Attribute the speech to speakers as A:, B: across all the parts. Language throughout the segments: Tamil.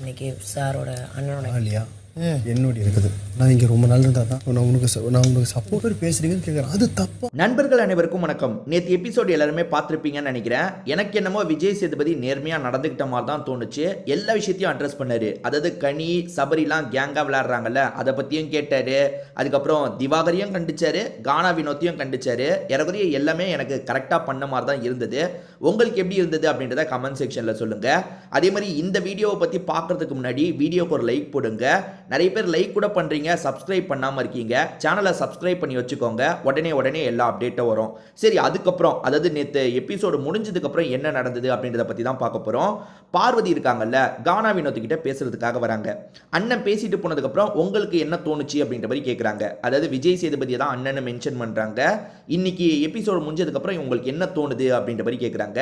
A: இன்னைக்கு சாரோட அண்ணனோட
B: இல்லையா என்னுடைய இருக்குது நான் இங்கே ரொம்ப நாள் இருந்தால் தான் நான் உங்களுக்கு சப்போர்ட் பேசுறீங்கன்னு கேட்குறேன். அது தப்பா?
C: நண்பர்கள் அனைவருக்கும் வணக்கம். நேற்று எபிசோடு எல்லாருமே பார்த்துருப்பீங்கன்னு நினைக்கிறேன். எனக்கு என்னமோ விஜய் சேதுபதி நேர்மையாக நடந்துக்கிட்ட மாதிரி தான் தோணுச்சு. எல்லா விஷயத்தையும் அட்ரஸ் பண்ணாரு. அதாவது கனி சபரிலாம் கேங்காக விளையாடுறாங்கல்ல, அதை பற்றியும் கேட்டார். அதுக்கப்புறம் திவாகரையும் கண்டிச்சாரு, கானா வினோத்தையும் கண்டிச்சாரு. ஏறக்குறைய எல்லாமே எனக்கு கரெக்டாக பண்ண மாதிரி தான் இருந்தது. உங்களுக்கு எப்படி இருந்தது அப்படின்றத கமெண்ட் செக்ஷனில் சொல்லுங்கள். அதே மாதிரி இந்த வீடியோவை பற்றி பார்க்குறதுக்கு முன்னாடி வீடியோக்கு ஒரு லைக் போடுங்க. நிறைய பேர் லைக் கூட பண்ணுறீங்க, சப்ஸ்கிரைப் பண்ணாமல் இருக்கீங்க. சேனலை சப்ஸ்கிரைப் பண்ணி வச்சுக்கோங்க. உடனே எல்லா அப்டேட்டும் வரும். சரி, அதுக்கப்புறம் அதாவது நேற்று எபிசோடு முடிஞ்சதுக்கப்புறம் என்ன நடந்தது அப்படின்றத பற்றி தான் பார்க்க போகிறோம். பார்வதி இருக்காங்கல்ல, கானா வினோத்துக்கிட்ட பேசுறதுக்காக வராங்க. அண்ணன் பேசிட்டு போனதுக்கப்புறம் உங்களுக்கு என்ன தோணுச்சு அப்படின்ற மாதிரி கேட்குறாங்க. அதாவது விஜய் சேதுபதியை தான் அண்ணனை மென்ஷன் பண்ணுறாங்க. இன்னைக்கு எபிசோடு முடிஞ்சதுக்கப்புறம் உங்களுக்கு என்ன தோணுது அப்படின்ற மாதிரி கேட்குறாங்க.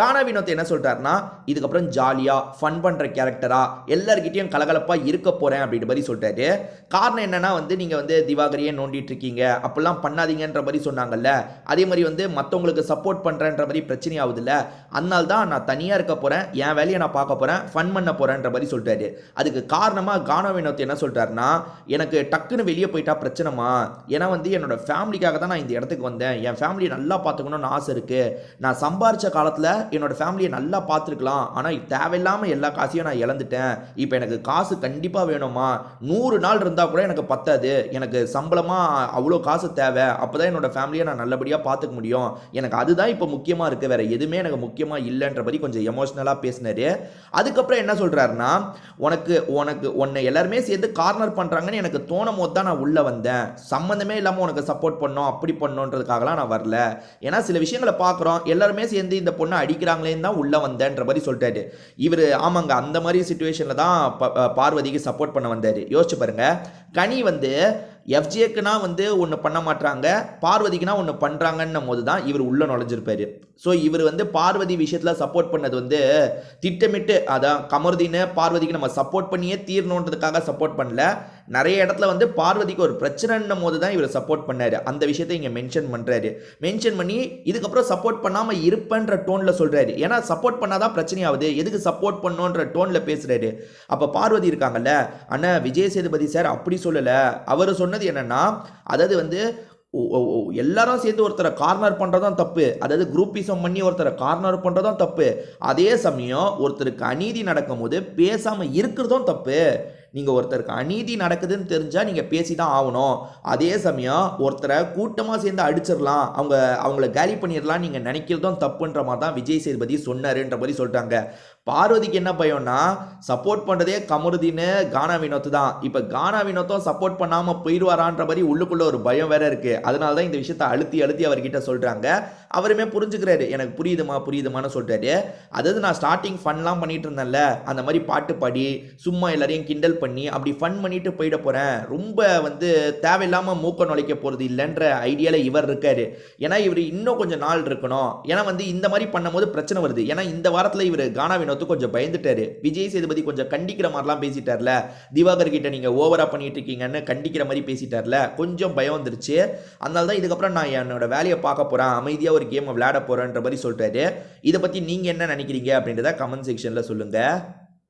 C: கானா வினோத் என்ன சொல்கிறாருன்னா, இதுக்கப்புறம் ஜாலியாக ஃபன் பண்ணுற கேரக்டரா எல்லார்கிட்டையும் கலகலப்பாக இருக்க போகிறேன் அப்படின்ற மாதிரி சொல்லிட்டாரு. காரணம் என்னன்னா நீங்கள் திவாகரையே நோண்டிட்டு இருக்கீங்க, அப்படிலாம் பண்ணாதீங்கன்ற மாதிரி சொன்னாங்கல்ல. அதே மாதிரி மற்றவங்களுக்கு சப்போர்ட் பண்ணுறன்ற மாதிரி பிரச்சனை ஆகுதுல்ல, அதனால தான் நான் தனியாக இருக்க போகிறேன், என் வேலையை நான் பார்க்க போகிறேன், ஃபன் பண்ண போகிறேன்ற மாதிரி சொல்லிட்டாரு. அதுக்கு காரணமாக கானா வினோத் என்ன சொல்லிட்டாருன்னா, எனக்கு டக்குன்னு வெளியே போயிட்டா பிரச்சனைமா, ஏன்னா என்னோட ஃபேமிலிக்காக தான் நான் இந்த இடத்துக்கு வந்தேன், என் ஃபேமிலியை நல்லா பார்த்துக்கணும்னு ஆசை இருக்குது, நான் சம்பாரிச்ச காலத்தில் என்னோட ஃபேமிலியை நல்லா பார்த்துருக்கலாம், ஆனால் தேவையில்லாமல் எல்லா காசையும் நான் இழந்துட்டேன், இப்போ எனக்கு காசு கண்டிப்பாக வேணுமா, 100 நாள் இருந்தால் கூட எனக்கு பத்தாது, எனக்கு சம்பளமாக அவ்வளோ காசு தேவை, அப்போ தான் என்னோட ஃபேமிலியை நான் நல்லபடியாக பார்த்துக்க முடியும், எனக்கு அதுதான் இப்போ முக்கியமாக இருக்குது, வேறு எதுவுமே எனக்கு முக்கியமாக இல்லைன்ற மாதிரி கொஞ்சம் எமோஷ்னலாக பேசினாரு. அதுக்கப்புறம் என்ன சொல்கிறாருன்னா, உன்னை எல்லாருமே சேர்ந்து கார்னர் பண்ணுறாங்கன்னு எனக்கு தோணும் போது தான் நான் உள்ளே வந்தேன், சம்மந்தமே இல்லாமல் உனக்கு சப்போர்ட் பண்ணோம் அப்படி பண்ணோன்றதுக்காகலாம் நான் வரல, ஏன்னா சில விஷயங்களை பார்க்குறோம், எல்லாருமே சேர்ந்து இந்த பொண்ணை அடிக்கிறாங்களேன்னு தான் உள்ளே வந்தேன்ற மாதிரி சொல்லிட்டாரு. இவர் ஆமாங்க, அந்த மாதிரி சிச்சுவேஷனில் தான் பார்வதிக்கு சப்போர்ட் பண்ண வந்தார். யோசிச்சு பாருங்க, கனி எஃப்ஜேக்குனா ஒன்று பண்ண மாட்டாங்க, பார்வதிக்குனா ஒன்று பண்ணுறாங்கன்னும் போது தான் இவர் உள்ளே நுழைஞ்சிருப்பாரு. ஸோ இவர் பார்வதி விஷயத்தில் சப்போர்ட் பண்ணது திட்டமிட்டு, அதான் கமருதீனை பார்வதிக்கு நம்ம சப்போர்ட் பண்ணியே தீரணுன்றதுக்காக சப்போர்ட் பண்ணல, நிறைய இடத்துல பார்வதிக்கு ஒரு பிரச்சனைன்னும் போது தான் இவர் சப்போர்ட் பண்ணார். அந்த விஷயத்தை இங்கே மென்ஷன் பண்ணுறாரு. மென்ஷன் பண்ணி இதுக்கப்புறம் சப்போர்ட் பண்ணாமல் இருப்பேன்ற டோனில் சொல்கிறாரு. ஏன்னா சப்போர்ட் பண்ணாதான் பிரச்சனையாகுது, எதுக்கு சப்போர்ட் பண்ணோன்ற டோனில் பேசுகிறாரு. அப்போ பார்வதி இருக்காங்கல்ல, ஆனால் விஜய் சேதுபதி சார் அப்படி சொல்லலை, அவர் சொன்னது என்னன்னா, அதாவது எல்லாரும் சேர்ந்து ஒருத்தரை கார்னர் பண்ணுறதும் தப்பு, அதாவது குரூப்பிசம் பண்ணி ஒருத்தரை கார்னர் பண்ணுறதும் தப்பு, அதே சமயம் ஒருத்தருக்கு அநீதி நடக்கும் போது பேசாமல் இருக்கிறதும் தப்பு. நீங்கள் ஒருத்தருக்கு அநீதி நடக்குதுன்னு தெரிஞ்சால் நீங்கள் பேசி தான் ஆகணும். அதே சமயம் ஒருத்தரை கூட்டமாக சேர்ந்து அடிச்சிடலாம், அவங்கள காலி பண்ணிடலாம் நீங்கள் நினைக்கிறதும் தப்புன்ற மாதிரி தான் விஜய் சேதுபதி சொன்னாருன்ற மாதிரி சொல்லிட்டாங்க. பார்வதிக்கு என்ன பயம்னா, சப்போர்ட் பண்ணுறதே கமருதீன்னு கானா வினோத் தான், இப்போ கானா வினோத்தும் சப்போர்ட் பண்ணாமல் போயிடுவாரான்ற மாதிரி உள்ளுக்குள்ளே ஒரு பயம் வேற இருக்குது. அதனால தான் இந்த விஷயத்தை அழுத்தி அவர்கிட்ட சொல்கிறாங்க. அவருமே புரிஞ்சுக்கிறாரு, எனக்கு புரியுதுமான்னு சொல்கிறாரு. அதாவது நான் ஸ்டார்டிங் ஃபன்லாம் பண்ணிட்டு இருந்தேன்ல, அந்த மாதிரி பாட்டு பாடி சும்மா எல்லாரையும் கிண்டல் பண்ணி அப்படி ஃபன் பண்ணிட்டு போயிட போகிறேன், ரொம்ப தேவையில்லாமல் மூக்க நுழைக்க போகிறது இல்லைன்ற ஐடியாவில் இவர் இருக்காரு. ஏன்னா இவர் இன்னும் கொஞ்சம் நாள் இருக்கணும், ஏன்னா இந்த மாதிரி பண்ணும்போது பிரச்சனை வருது. ஏன்னா இந்த வாரத்தில் இவர் கானா வினோத் கொஞ்சம் பயந்துட்டாரு. விஜய் சேதுபதி கொஞ்சம் கண்டிக்கிற மாதிரிலாம் பேசிட்டார்ல, திவாகர் கிட்ட நீங்க ஓவரா பண்ணிட்டு இருக்கீங்கன்னு கண்டிக்கிற மாதிரி பேசிட்டார்ல, கொஞ்சம் பயம் வந்துருச்சு. அதனால தான் இதுக்கப்புறம் நான் என்னோட வேலையை பார்க்க போறேன், அமைதியா ஒரு கேம் விளையாட போறேன்ற மாதிரி சொல்லிட்டாரு. இதை பத்தி நீங்க என்ன நினைக்கிறீங்க அப்படின்றத கமெண்ட் செக்ஷன்ல சொல்லுங்க.